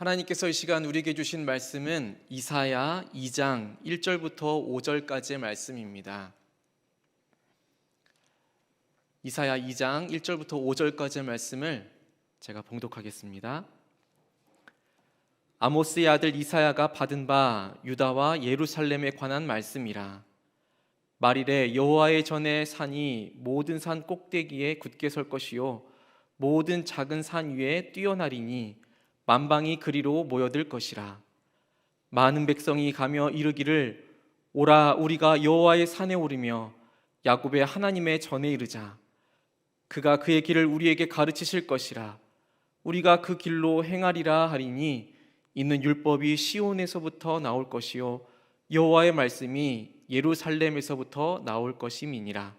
하나님께서 이 시간 우리에게 주신 말씀은 이사야 2장 1절부터 5절까지의 말씀입니다. 이사야 2장 1절부터 5절까지의 말씀을 제가 봉독하겠습니다. 아모스의 아들 이사야가 받은 바 유다와 예루살렘에 관한 말씀이라. 말일에 여호와의 전에 산이 모든 산 꼭대기에 굳게 설 것이요 모든 작은 산 위에 뛰어나리니 만방이 그리로 모여들 것이라. 많은 백성이 가며 이르기를 오라 우리가 여호와의 산에 오르며 야곱의 하나님의 전에 이르자. 그가 그의 길을 우리에게 가르치실 것이라. 우리가 그 길로 행하리라 하리니 이는 율법이 시온에서부터 나올 것이요 여호와의 말씀이 예루살렘에서부터 나올 것임이니라.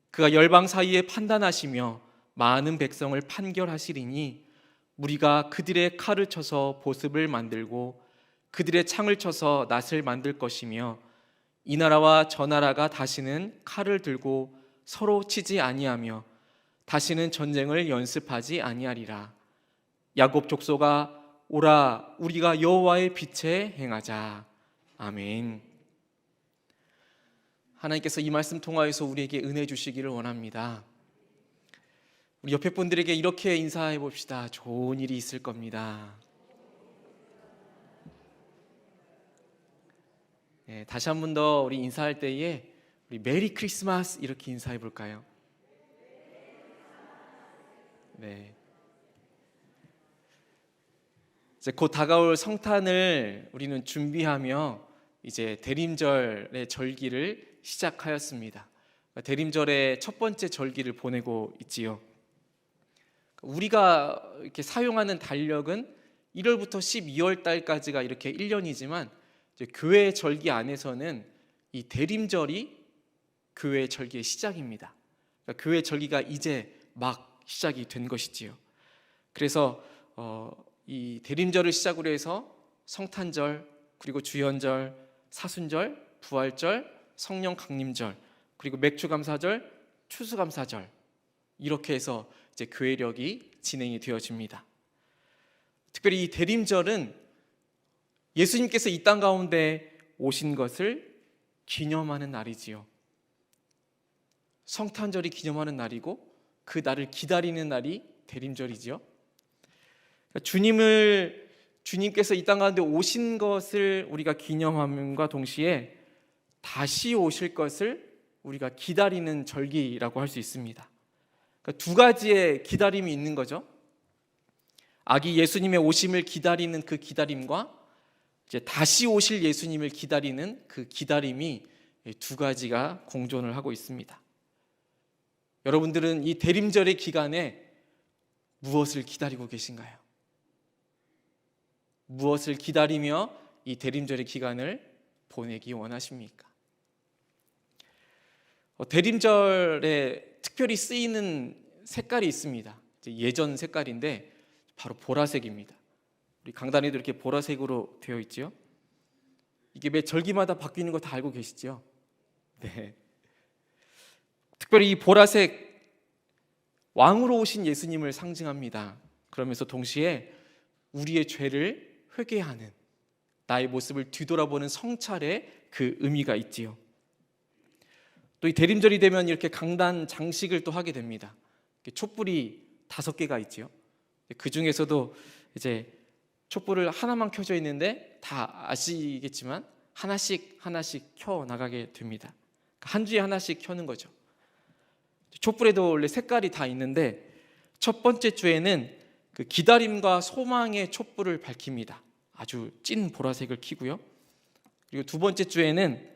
그가 열방 사이에 판단하시며 많은 백성을 판결하시리니 우리가 그들의 칼을 쳐서 보습을 만들고 그들의 창을 쳐서 낫을 만들 것이며 이 나라와 저 나라가 다시는 칼을 들고 서로 치지 아니하며 다시는 전쟁을 연습하지 아니하리라. 야곱 족속아 오라 우리가 여호와의 빛에 행하자. 아멘. 하나님께서 이 말씀 통하여서 우리에게 은혜 주시기를 원합니다. 우리 옆에 분들에게 이렇게 인사해 봅시다. 좋은 일이 있을 겁니다. 네, 다시 한 번 더 우리 인사할 때에 우리 메리 크리스마스 이렇게 인사해 볼까요? 네. 이제 곧 다가올 성탄을 우리는 준비하며 이제 대림절의 절기를 시작하였습니다. 대림절의 첫 번째 절기를 보내고 있지요. 우리가 이렇게 사용하는 달력은 1월부터 12월 달까지가 이렇게 1년이지만 이제 교회 절기 안에서는 이 대림절이 교회 절기의 시작입니다. 그러니까 교회 절기가 이제 막 시작이 된 것이지요. 그래서 이 대림절을 시작으로 해서 성탄절, 그리고 주연절, 사순절, 부활절, 성령 강림절, 그리고 맥주감사절, 추수감사절 이렇게 해서 이제 교회력이 진행이 되어집니다. 특별히 이 대림절은 예수님께서 이 땅 가운데 오신 것을 기념하는 날이지요. 성탄절이 기념하는 날이고 그 날을 기다리는 날이 대림절이지요. 주님께서 이 땅 가운데 오신 것을 우리가 기념함과 동시에 다시 오실 것을 우리가 기다리는 절기라고 할 수 있습니다. 그러니까 두 가지의 기다림이 있는 거죠. 아기 예수님의 오심을 기다리는 그 기다림과 이제 다시 오실 예수님을 기다리는 그 기다림이 두 가지가 공존을 하고 있습니다. 여러분들은 이 대림절의 기간에 무엇을 기다리고 계신가요? 무엇을 기다리며 이 대림절의 기간을 보내기 원하십니까? 대림절에 특별히 쓰이는 색깔이 있습니다. 예전 색깔인데 바로 보라색입니다. 우리 강단에도 이렇게 보라색으로 되어 있죠. 이게 매 절기마다 바뀌는 거 다 알고 계시죠? 네. 특별히 이 보라색 왕으로 오신 예수님을 상징합니다. 그러면서 동시에 우리의 죄를 회개하는 나의 모습을 뒤돌아보는 성찰의 그 의미가 있지요. 또 이 대림절이 되면 이렇게 강단 장식을 또 하게 됩니다. 촛불이 5개가 있지요. 그 중에서도 이제 촛불을 하나만 켜져 있는데 다 아시겠지만 하나씩 켜 나가게 됩니다. 한 주에 하나씩 켜는 거죠. 촛불에도 원래 색깔이 다 있는데 첫 번째 주에는 그 기다림과 소망의 촛불을 밝힙니다. 아주 찐 보라색을 켜고요. 그리고 두 번째 주에는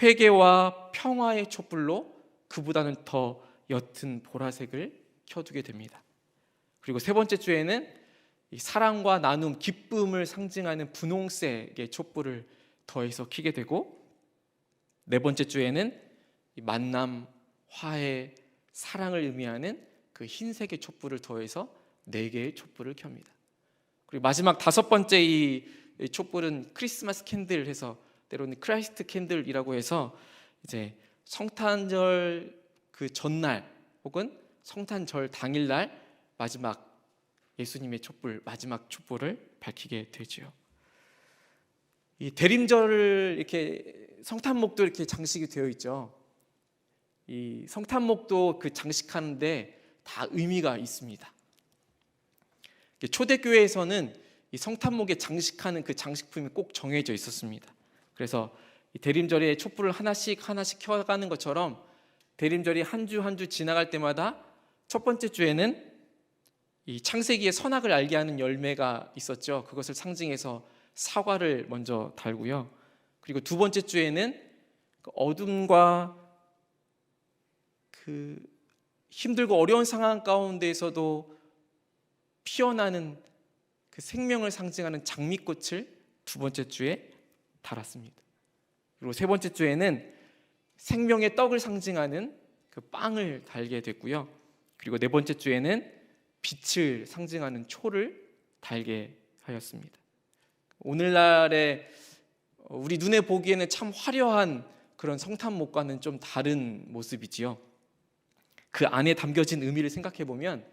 회개와 평화의 촛불로 그보다는 더 옅은 보라색을 켜두게 됩니다. 그리고 세 번째 주에는 이 사랑과 나눔, 기쁨을 상징하는 분홍색의 촛불을 더해서 켜게 되고, 네 번째 주에는 이 만남, 화해, 사랑을 의미하는 그 흰색의 촛불을 더해서 4개의 촛불을 켭니다. 그리고 마지막 5번째 이 촛불은 크리스마스 캔들 해서 때로는 크라이스트 캔들이라고 해서 이제 성탄절 그 전날 혹은 성탄절 당일날 마지막 예수님의 촛불, 마지막 촛불을 밝히게 되죠. 이 대림절을 이렇게 성탄목도 이렇게 장식이 되어 있죠. 이 성탄목도 그 장식하는데 다 의미가 있습니다. 초대교회에서는 이 성탄목에 장식하는 그 장식품이 꼭 정해져 있었습니다. 그래서 이 대림절에 촛불을 하나씩 켜가는 것처럼 대림절이 한 주 한 주 지나갈 때마다 첫 번째 주에는 이 창세기의 선악을 알게 하는 열매가 있었죠. 그것을 상징해서 사과를 먼저 달고요. 그리고 두 번째 주에는 그 어둠과 그 힘들고 어려운 상황 가운데에서도 피어나는 그 생명을 상징하는 장미꽃을 두 번째 주에 달았습니다. 그리고 세 번째 주에는 생명의 떡을 상징하는 그 빵을 달게 됐고요. 그리고 네 번째 주에는 빛을 상징하는 초를 달게 하였습니다. 오늘날의 우리 눈에 보기에는 참 화려한 그런 성탄목과는 좀 다른 모습이지요. 그 안에 담겨진 의미를 생각해 보면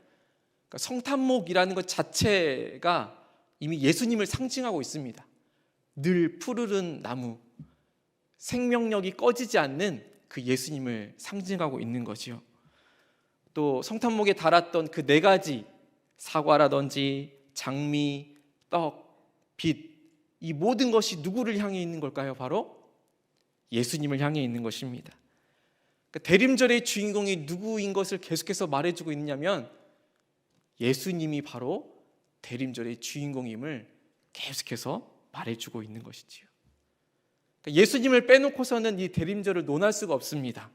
성탄목이라는 것 자체가 이미 예수님을 상징하고 있습니다. 늘 푸르른 나무, 생명력이 꺼지지 않는 그 예수님을 상징하고 있는 거지요. 또 성탄목에 달았던 그 네 가지, 사과라든지 장미, 떡, 빛, 이 모든 것이 누구를 향해 있는 걸까요? 바로 예수님을 향해 있는 것입니다. 대림절의 주인공이 누구인 것을 계속해서 말해주고 있냐면 예수님이 바로 대림절의 주인공임을 계속해서 말해주고 있는 것이지요. 예수님을 빼놓고서는 이 대림절을 논할 수가 없습니다.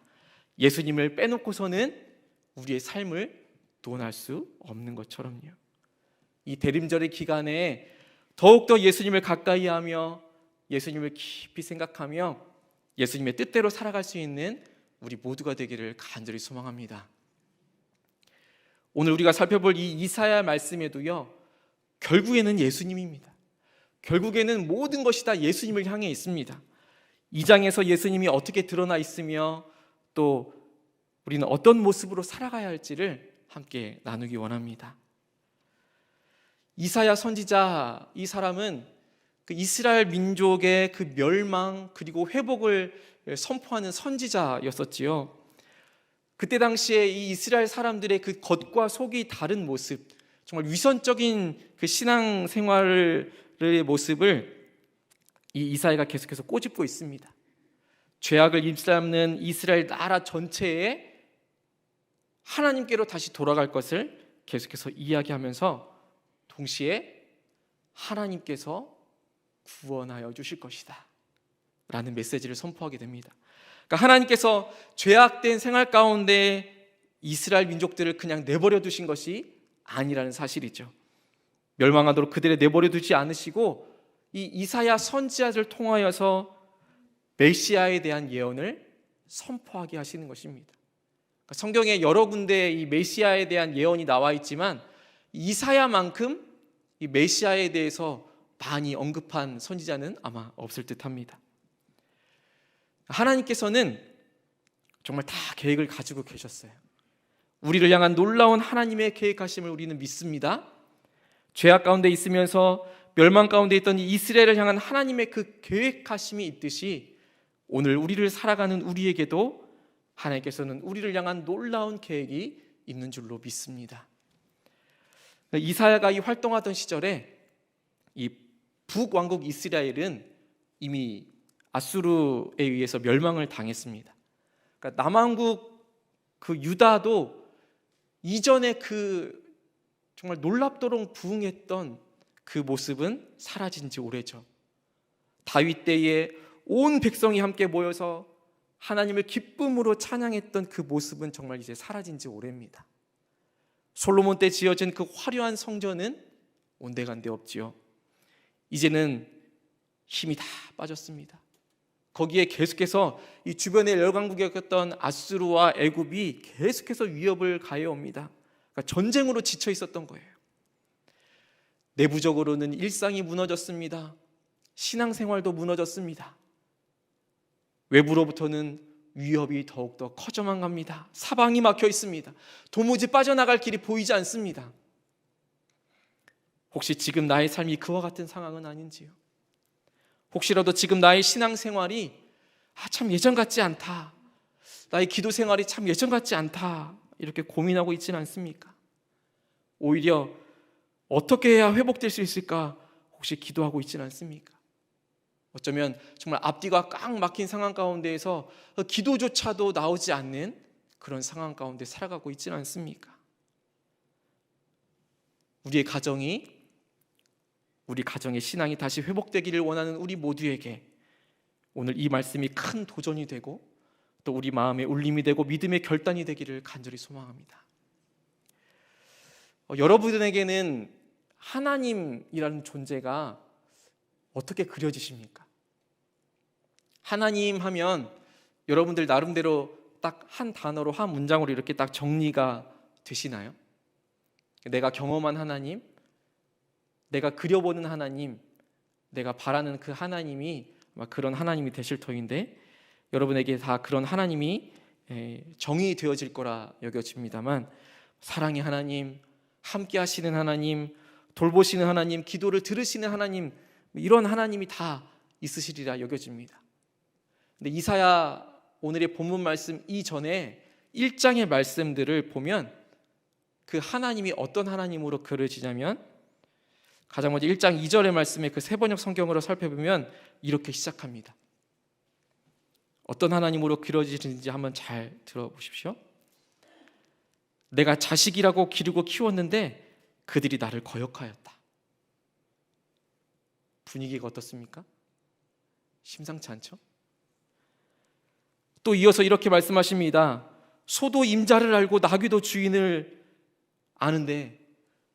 예수님을 빼놓고서는 우리의 삶을 논할 수 없는 것처럼요. 이 대림절의 기간에 더욱더 예수님을 가까이 하며 예수님을 깊이 생각하며 예수님의 뜻대로 살아갈 수 있는 우리 모두가 되기를 간절히 소망합니다. 오늘 우리가 살펴볼 이 이사야 말씀에도요, 결국에는 예수님입니다. 결국에는 모든 것이 다 예수님을 향해 있습니다. 이 장에서 예수님이 어떻게 드러나 있으며 또 우리는 어떤 모습으로 살아가야 할지를 함께 나누기 원합니다. 이사야 선지자, 이 사람은 그 이스라엘 민족의 그 멸망 그리고 회복을 선포하는 선지자였었지요. 그때 당시에 이 이스라엘 사람들의 그 겉과 속이 다른 모습, 정말 위선적인 그 신앙 생활의 모습을 이 이사야가 계속해서 꼬집고 있습니다. 죄악을 입삼는 이스라엘 나라 전체에 하나님께로 다시 돌아갈 것을 계속해서 이야기하면서 동시에 하나님께서 구원하여 주실 것이다 라는 메시지를 선포하게 됩니다. 그러니까 하나님께서 죄악된 생활 가운데 이스라엘 민족들을 그냥 내버려 두신 것이 아니라는 사실이죠. 멸망하도록 그들을 내버려 두지 않으시고 이 이사야 선지자를 통하여서 메시아에 대한 예언을 선포하게 하시는 것입니다. 그러니까 성경에 여러 군데 이 메시아에 대한 예언이 나와 있지만 이사야만큼 이 메시아에 대해서 많이 언급한 선지자는 아마 없을 듯합니다. 하나님께서는 정말 다 계획을 가지고 계셨어요. 우리를 향한 놀라운 하나님의 계획하심을 우리는 믿습니다. 죄악 가운데 있으면서 멸망 가운데 있던 이 이스라엘을 향한 하나님의 그 계획하심이 있듯이 오늘 우리를 살아가는 우리에게도 하나님께서는 우리를 향한 놀라운 계획이 있는 줄로 믿습니다. 이사야가 이 활동하던 시절에 이 북왕국 이스라엘은 이미 아수르에 의해서 멸망을 당했습니다. 그러니까 남왕국 그 유다도 이전에 그 정말 놀랍도록 부흥했던 그 모습은 사라진 지 오래죠. 다윗 때에 온 백성이 함께 모여서 하나님을 기쁨으로 찬양했던 그 모습은 정말 이제 사라진 지 오래입니다. 솔로몬 때 지어진 그 화려한 성전은 온데간데 없지요. 이제는 힘이 다 빠졌습니다. 거기에 계속해서 이 주변의 열강국이었던 아수르와 애굽이 계속해서 위협을 가해옵니다. 그러니까 전쟁으로 지쳐 있었던 거예요. 내부적으로는 일상이 무너졌습니다. 신앙생활도 무너졌습니다. 외부로부터는 위협이 더욱더 커져만 갑니다. 사방이 막혀 있습니다. 도무지 빠져나갈 길이 보이지 않습니다. 혹시 지금 나의 삶이 그와 같은 상황은 아닌지요? 혹시라도 지금 나의 신앙생활이 참 예전 같지 않다, 나의 기도 생활이 참 예전 같지 않다, 이렇게 고민하고 있지는 않습니까? 오히려 어떻게 해야 회복될 수 있을까 혹시 기도하고 있지는 않습니까? 어쩌면 정말 앞뒤가 꽉 막힌 상황 가운데에서 기도조차도 나오지 않는 그런 상황 가운데 살아가고 있지는 않습니까? 우리 가정의 신앙이 다시 회복되기를 원하는 우리 모두에게 오늘 이 말씀이 큰 도전이 되고 또 우리 마음의 울림이 되고 믿음의 결단이 되기를 간절히 소망합니다. 여러분에게는 하나님이라는 존재가 어떻게 그려지십니까? 하나님 하면 여러분들 나름대로 딱 한 단어로, 한 문장으로 이렇게 딱 정리가 되시나요? 내가 경험한 하나님, 내가 그려보는 하나님, 내가 바라는 그 하나님이 그런 하나님이 되실 터인데, 여러분에게 다 그런 하나님이 정의되어질 거라 여겨집니다만, 사랑의 하나님, 함께 하시는 하나님, 돌보시는 하나님, 기도를 들으시는 하나님, 이런 하나님이 다 있으시리라 여겨집니다. 근데 이사야 오늘의 본문 말씀 이전에 1장의 말씀들을 보면 그 하나님이 어떤 하나님으로 그려지냐면, 가장 먼저 1장 2절의 말씀에 그 세번역 성경으로 살펴보면 이렇게 시작합니다. 어떤 하나님으로 그려지는지 한번 잘 들어보십시오. 내가 자식이라고 기르고 키웠는데 그들이 나를 거역하였다. 분위기가 어떻습니까? 심상치 않죠? 또 이어서 이렇게 말씀하십니다. 소도 임자를 알고 나귀도 주인을 아는데,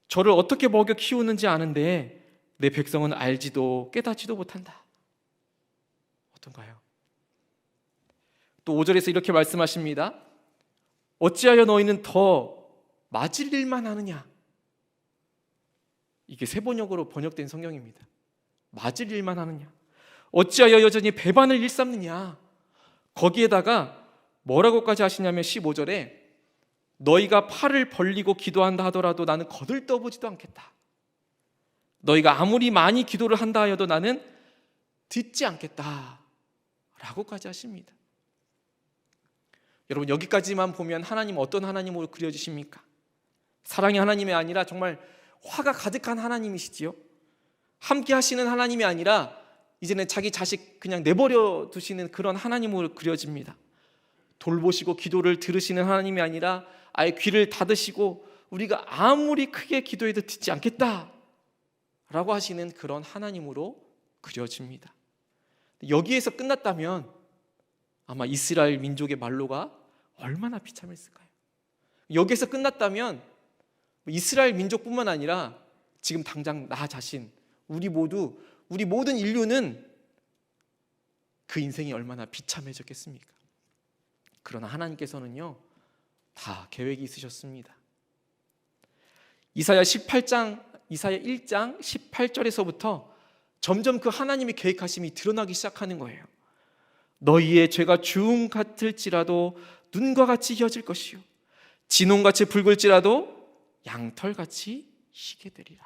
저를 어떻게 먹여 키우는지 아는데 내 백성은 알지도 깨닫지도 못한다. 어떤가요? 또 5절에서 이렇게 말씀하십니다. 어찌하여 너희는 더 맞을 일만 하느냐? 이게 세번역으로 번역된 성경입니다. 맞을 일만 하느냐? 어찌하여 여전히 배반을 일삼느냐? 거기에다가 뭐라고까지 하시냐면 15절에 너희가 팔을 벌리고 기도한다 하더라도 나는 거들떠보지도 않겠다. 너희가 아무리 많이 기도를 한다 하여도 나는 듣지 않겠다 라고까지 하십니다. 여러분, 여기까지만 보면 하나님 어떤 하나님으로 그려지십니까? 사랑의 하나님이 아니라 정말 화가 가득한 하나님이시지요. 함께 하시는 하나님이 아니라 이제는 자기 자식 그냥 내버려 두시는 그런 하나님으로 그려집니다. 돌보시고 기도를 들으시는 하나님이 아니라 아예 귀를 닫으시고 우리가 아무리 크게 기도해도 듣지 않겠다 라고 하시는 그런 하나님으로 그려집니다. 여기에서 끝났다면 아마 이스라엘 민족의 말로가 얼마나 비참했을까요? 여기에서 끝났다면 이스라엘 민족뿐만 아니라 지금 당장 나 자신, 우리 모든 인류는 그 인생이 얼마나 비참해졌겠습니까? 그러나 하나님께서는요, 다 계획이 있으셨습니다. 이사야 1장 18절에서부터 점점 그 하나님의 계획하심이 드러나기 시작하는 거예요. 너희의 죄가 주홍 같을지라도 눈과 같이 희어질 것이요 진홍같이 붉을지라도 양털같이 희게 되리라.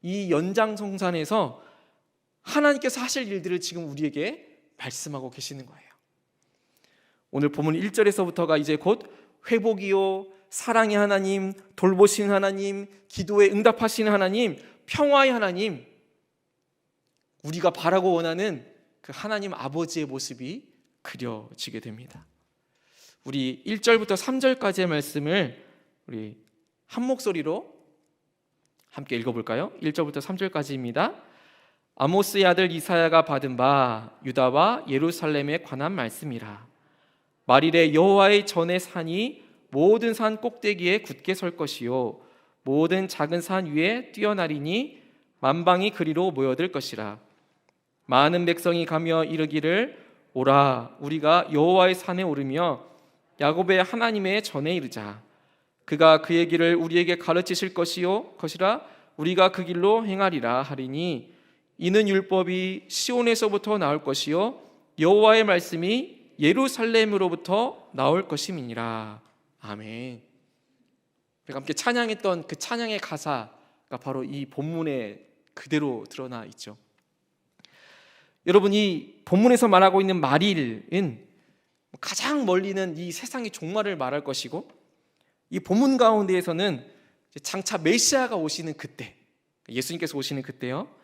이 연장성산에서 하나님께서 하실 일들을 지금 우리에게 말씀하고 계시는 거예요. 오늘 본문 1절에서부터가 이제 곧 회복이요, 사랑의 하나님, 돌보시는 하나님, 기도에 응답하시는 하나님, 평화의 하나님, 우리가 바라고 원하는 그 하나님 아버지의 모습이 그려지게 됩니다. 우리 1절부터 3절까지의 말씀을 우리 한 목소리로 함께 읽어볼까요? 1절부터 3절까지입니다. 아모스의 아들 이사야가 받은 바 유다와 예루살렘에 관한 말씀이라. 말일에 여호와의 전의 산이 모든 산 꼭대기에 굳게 설 것이요 모든 작은 산 위에 뛰어나리니 만방이 그리로 모여들 것이라. 많은 백성이 가며 이르기를 오라 우리가 여호와의 산에 오르며 야곱의 하나님의 전에 이르자. 그가 그의 길을 우리에게 가르치실 것이라 우리가 그 길로 행하리라 하리니 이는 율법이 시온에서부터 나올 것이요 여호와의 말씀이 예루살렘으로부터 나올 것임이니라. 아멘. 우리가 함께 찬양했던 그 찬양의 가사 바로 이 본문에 그대로 드러나 있죠. 여러분, 이 본문에서 말하고 있는 말일은 가장 멀리는 이 세상의 종말을 말할 것이고, 이 본문 가운데에서는 장차 메시아가 오시는 그때, 예수님께서 오시는 그때요,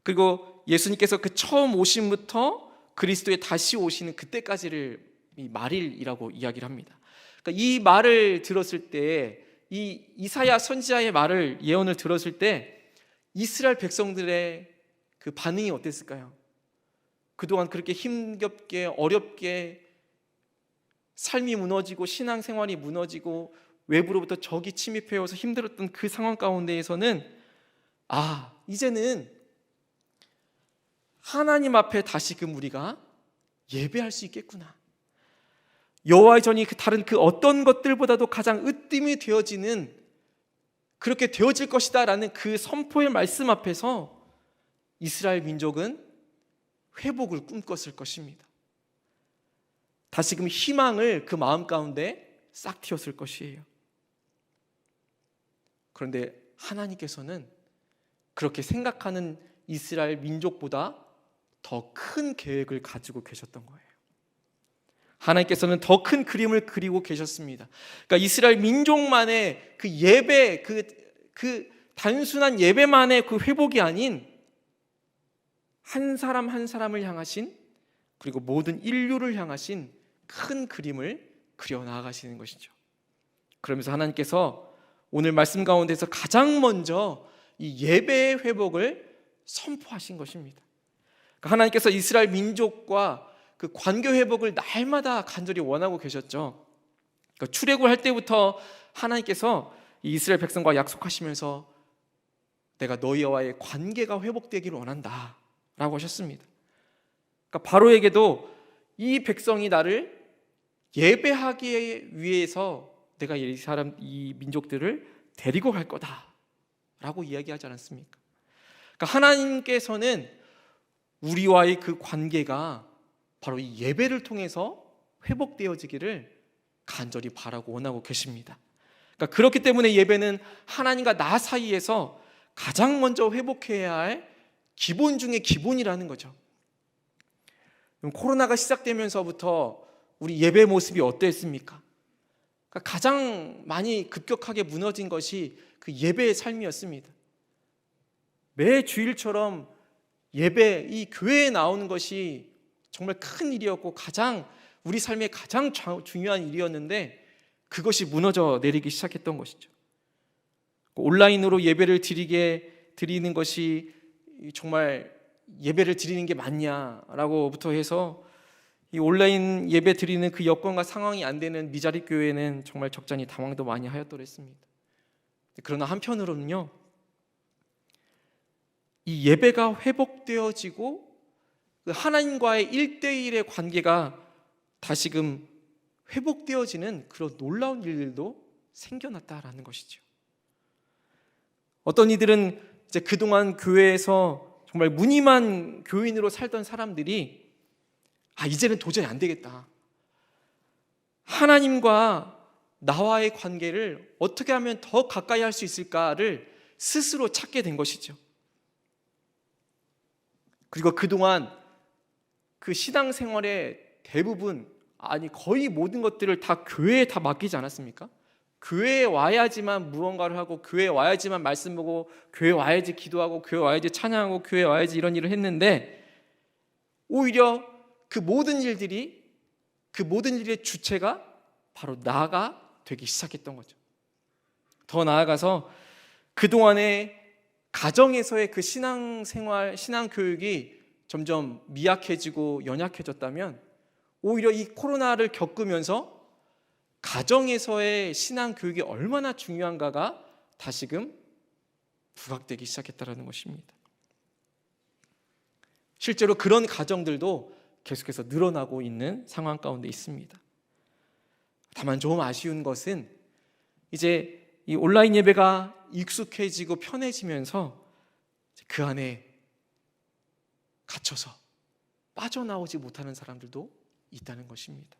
그리고 예수님께서 그 처음 오심부터 그리스도의 다시 오시는 그때까지를 이 말일이라고 이야기를 합니다. 그러니까 이 말을 들었을 때, 이 이사야 선지자의 말을, 예언을 들었을 때 이스라엘 백성들의 그 반응이 어땠을까요? 그동안 그렇게 힘겹게 어렵게 삶이 무너지고 신앙생활이 무너지고 외부로부터 적이 침입해와서 힘들었던 그 상황 가운데에서는 이제는 하나님 앞에 다시금 우리가 예배할 수 있겠구나, 여호와의 전이 다른 그 어떤 것들보다도 가장 으뜸이 되어지는, 그렇게 되어질 것이다 라는 그 선포의 말씀 앞에서 이스라엘 민족은 회복을 꿈꿨을 것입니다. 다시금 희망을 그 마음 가운데 싹 틔웠을 것이에요. 그런데 하나님께서는 그렇게 생각하는 이스라엘 민족보다 더 큰 계획을 가지고 계셨던 거예요. 하나님께서는 더 큰 그림을 그리고 계셨습니다. 그러니까 이스라엘 민족만의 그 예배, 그 단순한 예배만의 그 회복이 아닌 한 사람 한 사람을 향하신, 그리고 모든 인류를 향하신 큰 그림을 그려 나아가시는 것이죠. 그러면서 하나님께서 오늘 말씀 가운데서 가장 먼저 이 예배의 회복을 선포하신 것입니다. 그러니까 하나님께서 이스라엘 민족과 그 관계 회복을 날마다 간절히 원하고 계셨죠. 그러니까 출애굽할 때부터 하나님께서 이스라엘 백성과 약속하시면서 내가 너희와의 관계가 회복되기를 원한다 라고 하셨습니다. 그러니까 바로에게도 이 백성이 나를 예배하기 위해서 내가 이 민족들을 데리고 갈 거다 라고 이야기하지 않았습니까? 그러니까 하나님께서는 우리와의 그 관계가 바로 이 예배를 통해서 회복되어지기를 간절히 바라고 원하고 계십니다. 그러니까 그렇기 때문에 예배는 하나님과 나 사이에서 가장 먼저 회복해야 할 기본 중의 기본이라는 거죠. 코로나가 시작되면서부터 우리 예배 모습이 어땠습니까? 그러니까 가장 많이 급격하게 무너진 것이 그 예배의 삶이었습니다. 매 주일처럼 예배, 이 교회에 나오는 것이 정말 큰 일이었고 우리 삶의 가장 중요한 일이었는데 그것이 무너져 내리기 시작했던 것이죠. 온라인으로 예배를 드리는 것이 정말 예배를 드리는 게 맞냐라고부터 해서 이 온라인 예배 드리는 그 여건과 상황이 안 되는 미자립 교회는 정말 적잖이 당황도 많이 하였더랬습니다. 그러나 한편으로는요, 이 예배가 회복되어지고 하나님과의 1대1의 관계가 다시금 회복되어지는 그런 놀라운 일들도 생겨났다라는 것이죠. 어떤 이들은 이제 그동안 교회에서 정말 무늬만 교인으로 살던 사람들이 이제는 도저히 안 되겠다, 하나님과 나와의 관계를 어떻게 하면 더 가까이 할 수 있을까를 스스로 찾게 된 것이죠. 그리고 그동안 그 신앙생활의 대부분, 거의 모든 것들을 다 교회에 다 맡기지 않았습니까? 교회에 와야지만 무언가를 하고, 교회에 와야지만 말씀 보고, 교회에 와야지 기도하고, 교회에 와야지 찬양하고, 교회에 와야지 이런 일을 했는데, 오히려 그 모든 일의 주체가 바로 나가 되기 시작했던 거죠. 더 나아가서 그동안의 가정에서의 그 신앙생활, 신앙교육이 점점 미약해지고 연약해졌다면, 오히려 이 코로나를 겪으면서 가정에서의 신앙교육이 얼마나 중요한가가 다시금 부각되기 시작했다는 것입니다. 실제로 그런 가정들도 계속해서 늘어나고 있는 상황 가운데 있습니다. 다만 좀 아쉬운 것은 이제 이 온라인 예배가 익숙해지고 편해지면서 그 안에 갇혀서 빠져나오지 못하는 사람들도 있다는 것입니다.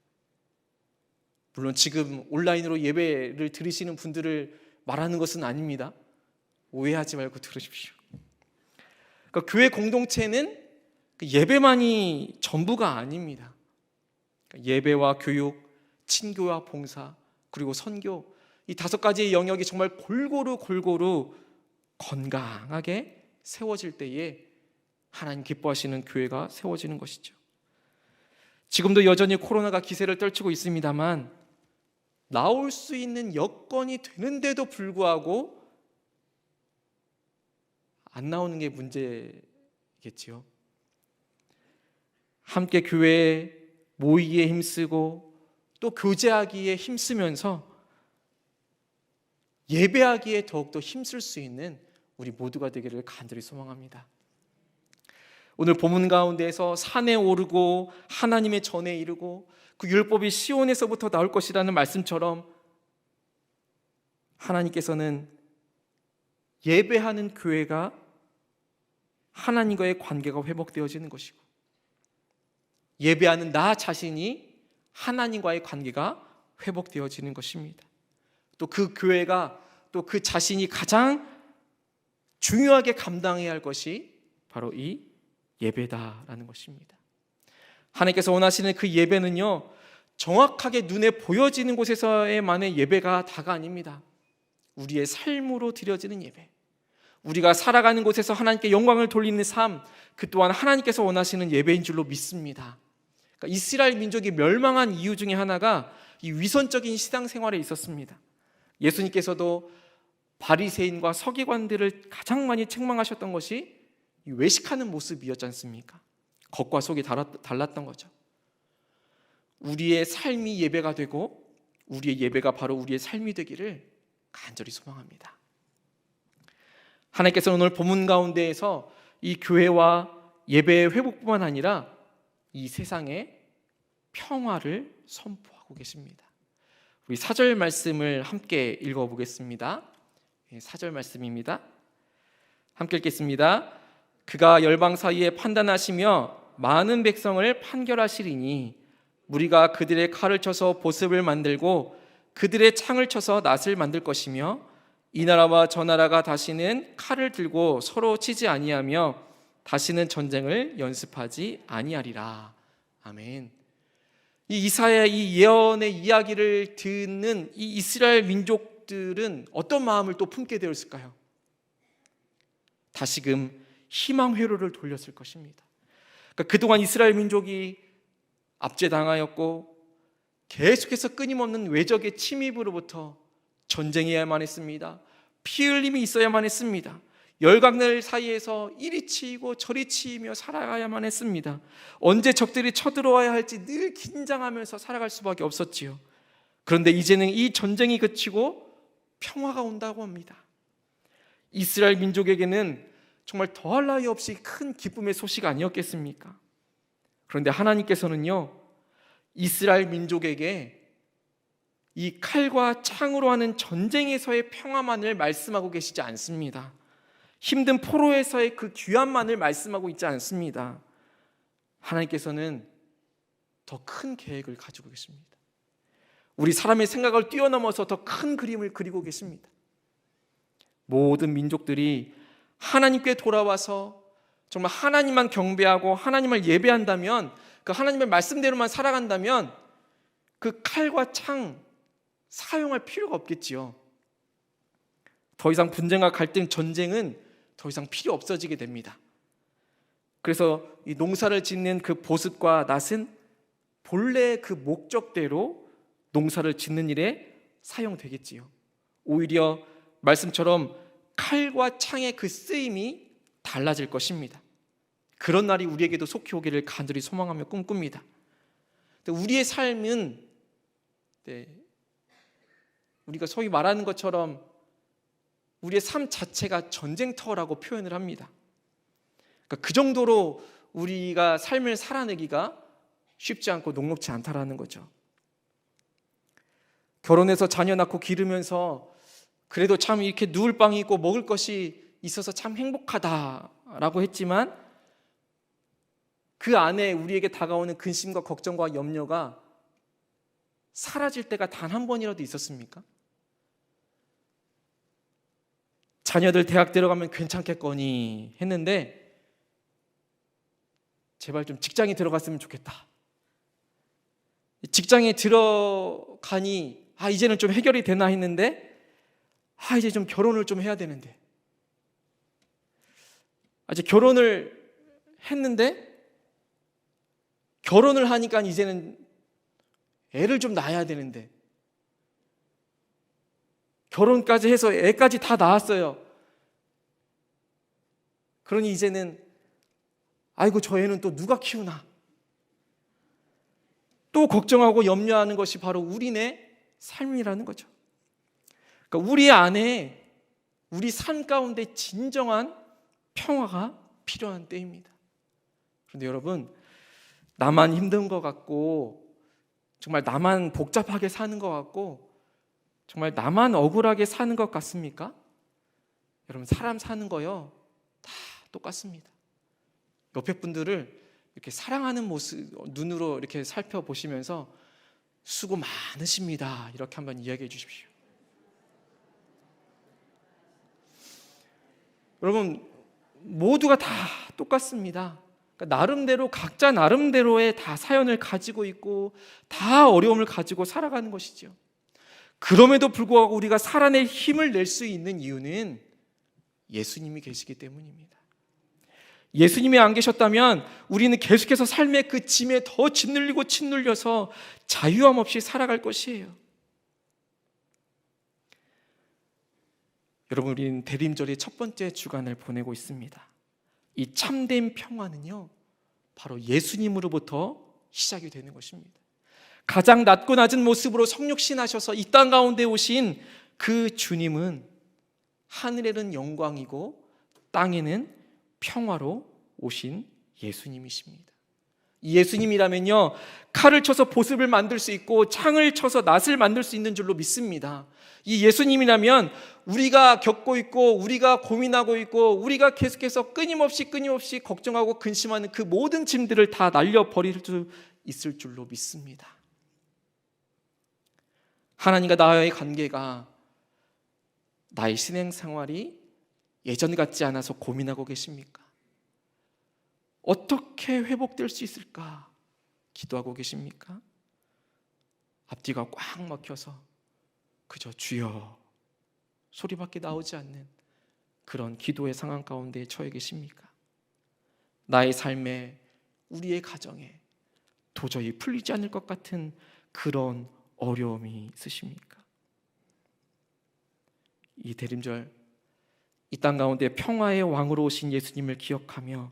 물론 지금 온라인으로 예배를 드리시는 분들을 말하는 것은 아닙니다. 오해하지 말고 들으십시오. 그러니까 교회 공동체는 예배만이 전부가 아닙니다. 그러니까 예배와 교육, 친교와 봉사, 그리고 선교, 이 5가지의 영역이 정말 골고루 건강하게 세워질 때에 하나님 기뻐하시는 교회가 세워지는 것이죠. 지금도 여전히 코로나가 기세를 떨치고 있습니다만 나올 수 있는 여건이 되는데도 불구하고 안 나오는 게 문제겠지요. 함께 교회에 모이기에 힘쓰고 또 교제하기에 힘쓰면서 예배하기에 더욱더 힘쓸 수 있는 우리 모두가 되기를 간절히 소망합니다. 오늘 본문 가운데에서 산에 오르고 하나님의 전에 이르고 그 율법이 시온에서부터 나올 것이라는 말씀처럼 하나님께서는 예배하는 교회가 하나님과의 관계가 회복되어지는 것이고 예배하는 나 자신이 하나님과의 관계가 회복되어지는 것입니다. 또 그 교회가 또 그 자신이 가장 중요하게 감당해야 할 것이 바로 이 예배다라는 것입니다. 하나님께서 원하시는 그 예배는요, 정확하게 눈에 보여지는 곳에서의만의 예배가 다가 아닙니다. 우리의 삶으로 드려지는 예배, 우리가 살아가는 곳에서 하나님께 영광을 돌리는 삶, 그 또한 하나님께서 원하시는 예배인 줄로 믿습니다. 그러니까 이스라엘 민족이 멸망한 이유 중에 하나가 이 위선적인 신앙생활에 있었습니다. 예수님께서도 바리새인과 서기관들을 가장 많이 책망하셨던 것이 이 외식하는 모습이었지 않습니까? 겉과 속이 달랐던 거죠. 우리의 삶이 예배가 되고 우리의 예배가 바로 우리의 삶이 되기를 간절히 소망합니다. 하나님께서는 오늘 본문 가운데에서 이 교회와 예배의 회복뿐만 아니라 이 세상에 평화를 선포하고 계십니다. 우리 4절 말씀을 함께 읽어보겠습니다. 4절 말씀입니다. 함께 읽겠습니다. 그가 열방 사이에 판단하시며 많은 백성을 판결하시리니 무리가 그들의 칼을 쳐서 보습을 만들고 그들의 창을 쳐서 낫을 만들 것이며 이 나라와 저 나라가 다시는 칼을 들고 서로 치지 아니하며 다시는 전쟁을 연습하지 아니하리라. 아멘. 이 이사야의 이 예언의 이야기를 듣는 이 이스라엘 민족들은 어떤 마음을 또 품게 되었을까요? 다시금 희망 회로를 돌렸을 것입니다. 그러니까 그동안 이스라엘 민족이 압제당하였고 계속해서 끊임없는 외적의 침입으로부터 전쟁해야만 했습니다. 피 흘림이 있어야만 했습니다. 열강들 사이에서 이리 치이고 저리 치이며 살아가야만 했습니다. 언제 적들이 쳐들어와야 할지 늘 긴장하면서 살아갈 수밖에 없었지요. 그런데 이제는 이 전쟁이 그치고 평화가 온다고 합니다. 이스라엘 민족에게는 정말 더할 나위 없이 큰 기쁨의 소식 아니었겠습니까? 그런데 하나님께서는요, 이스라엘 민족에게 이 칼과 창으로 하는 전쟁에서의 평화만을 말씀하고 계시지 않습니다. 힘든 포로에서의 그 귀함만을 말씀하고 있지 않습니다. 하나님께서는 더 큰 계획을 가지고 계십니다. 우리 사람의 생각을 뛰어넘어서 더 큰 그림을 그리고 계십니다. 모든 민족들이 하나님께 돌아와서 정말 하나님만 경배하고 하나님을 예배한다면, 그 하나님의 말씀대로만 살아간다면 그 칼과 창 사용할 필요가 없겠지요. 더 이상 분쟁과 갈등, 전쟁은 더 이상 필요 없어지게 됩니다. 그래서 이 농사를 짓는 그 보습과 낫은 본래 그 목적대로 농사를 짓는 일에 사용되겠지요. 오히려 말씀처럼 칼과 창의 그 쓰임이 달라질 것입니다. 그런 날이 우리에게도 속히 오기를 간절히 소망하며 꿈꿉니다. 우리의 삶은 우리가 소위 말하는 것처럼 우리의 삶 자체가 전쟁터라고 표현을 합니다. 그러니까 그 정도로 우리가 삶을 살아내기가 쉽지 않고 녹록지 않다라는 거죠. 결혼해서 자녀 낳고 기르면서 그래도 참 이렇게 누울 방이 있고 먹을 것이 있어서 참 행복하다라고 했지만 그 안에 우리에게 다가오는 근심과 걱정과 염려가 사라질 때가 단 한 번이라도 있었습니까? 자녀들 대학 들어가면 괜찮겠거니 했는데 제발 좀 직장에 들어갔으면 좋겠다. 직장에 들어가니 이제는 좀 해결이 되나 했는데 이제 좀 결혼을 좀 해야 되는데 이제 결혼을 했는데 결혼을 하니까 이제는 애를 좀 낳아야 되는데 결혼까지 해서 애까지 다 낳았어요. 그러니 이제는 아이고 저 애는 또 누가 키우나 또 걱정하고 염려하는 것이 바로 우리네 삶이라는 거죠. 그러니까 우리 안에 우리 삶 가운데 진정한 평화가 필요한 때입니다. 그런데 여러분, 나만 힘든 것 같고 정말 나만 복잡하게 사는 것 같고 정말 나만 억울하게 사는 것 같습니까? 여러분, 사람 사는 거요 다 똑같습니다. 옆에 분들을 이렇게 사랑하는 모습 눈으로 이렇게 살펴보시면서 수고 많으십니다 이렇게 한번 이야기해 주십시오. 여러분, 모두가 다 똑같습니다. 그러니까 나름대로 각자 나름대로의 다 사연을 가지고 있고 다 어려움을 가지고 살아가는 것이죠. 그럼에도 불구하고 우리가 살아낼 힘을 낼 수 있는 이유는 예수님이 계시기 때문입니다. 예수님이 안 계셨다면 우리는 계속해서 삶의 그 짐에 더 짓눌리고 짓눌려서 자유함 없이 살아갈 것이에요. 여러분, 우리는 대림절의 첫 번째 주간을 보내고 있습니다. 이 참된 평화는요 바로 예수님으로부터 시작이 되는 것입니다. 가장 낮고 낮은 모습으로 성육신하셔서 이 땅 가운데 오신 그 주님은 하늘에는 영광이고 땅에는 평화로 오신 예수님이십니다. 이 예수님이라면요 칼을 쳐서 보습을 만들 수 있고 창을 쳐서 낫을 만들 수 있는 줄로 믿습니다. 이 예수님이라면 우리가 겪고 있고 우리가 고민하고 있고 우리가 계속해서 끊임없이 걱정하고 근심하는 그 모든 짐들을 다 날려버릴 수 있을 줄로 믿습니다. 하나님과 나와의 관계가 나의 신앙생활이 예전 같지 않아서 고민하고 계십니까? 어떻게 회복될 수 있을까 기도하고 계십니까? 앞뒤가 꽉 막혀서 그저 주여 소리밖에 나오지 않는 그런 기도의 상황 가운데 처해 계십니까? 나의 삶에 우리의 가정에 도저히 풀리지 않을 것 같은 그런 어려움이 있으십니까? 이 대림절 이 땅 가운데 평화의 왕으로 오신 예수님을 기억하며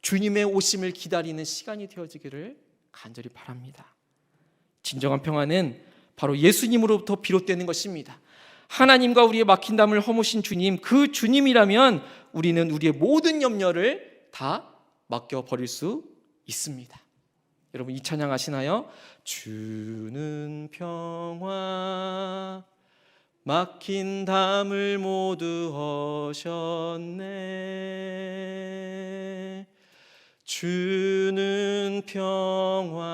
주님의 오심을 기다리는 시간이 되어지기를 간절히 바랍니다. 진정한 평화는 바로 예수님으로부터 비롯되는 것입니다. 하나님과 우리의 막힌 담을 허무신 주님, 그 주님이라면 우리는 우리의 모든 염려를 다 맡겨버릴 수 있습니다. 여러분, 이 찬양 아시나요? 주는 평화 막힌 담을 모두 허셨네. 주는 평화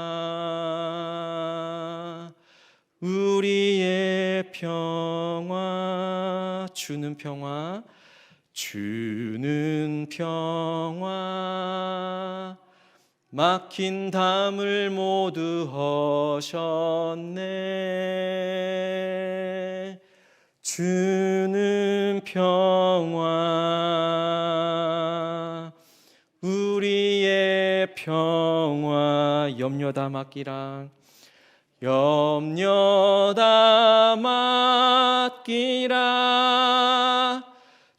우리의 평화 주는 평화 주는 평화 막힌 담을 모두 허셨네. 주는 평화 우리의 평화 염려 다 맡기라 염려 다 맡기라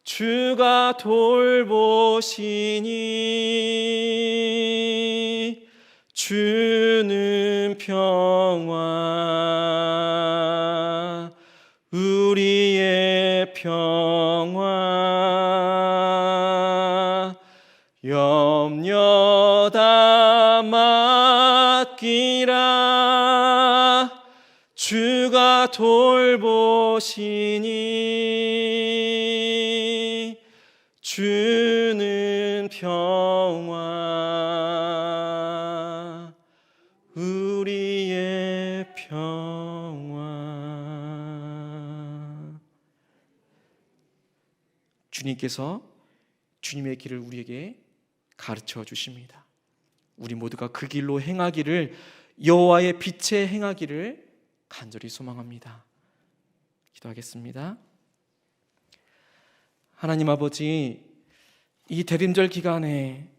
주가 돌보시니 주는 평화 우리의 평화 염려 다 맡기라 주가 돌보시니 주는 평화 우리의 평화 주님께서 주님의 길을 우리에게 가르쳐 주십니다. 우리 모두가 그 길로 행하기를, 여호와의 빛에 행하기를 간절히 소망합니다. 기도하겠습니다. 하나님 아버지, 이 대림절 기간에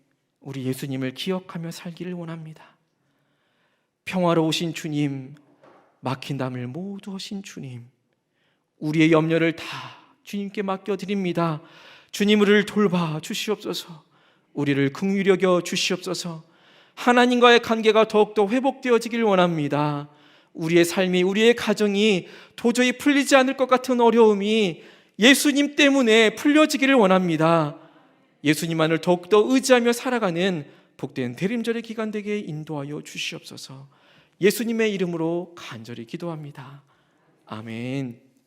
우리 예수님을 기억하며 살기를 원합니다. 평화로우신 주님, 막힌 담을 모두 하신 주님, 우리의 염려를 다 주님께 맡겨드립니다. 주님, 우리를 돌봐 주시옵소서. 우리를 긍휼히 여겨 주시옵소서. 하나님과의 관계가 더욱더 회복되어지길 원합니다. 우리의 삶이, 우리의 가정이 도저히 풀리지 않을 것 같은 어려움이 예수님 때문에 풀려지기를 원합니다. 예수님만을 더욱더 의지하며 살아가는 복된 대림절의 기간 되게 인도하여 주시옵소서. 예수님의 이름으로 간절히 기도합니다. 아멘.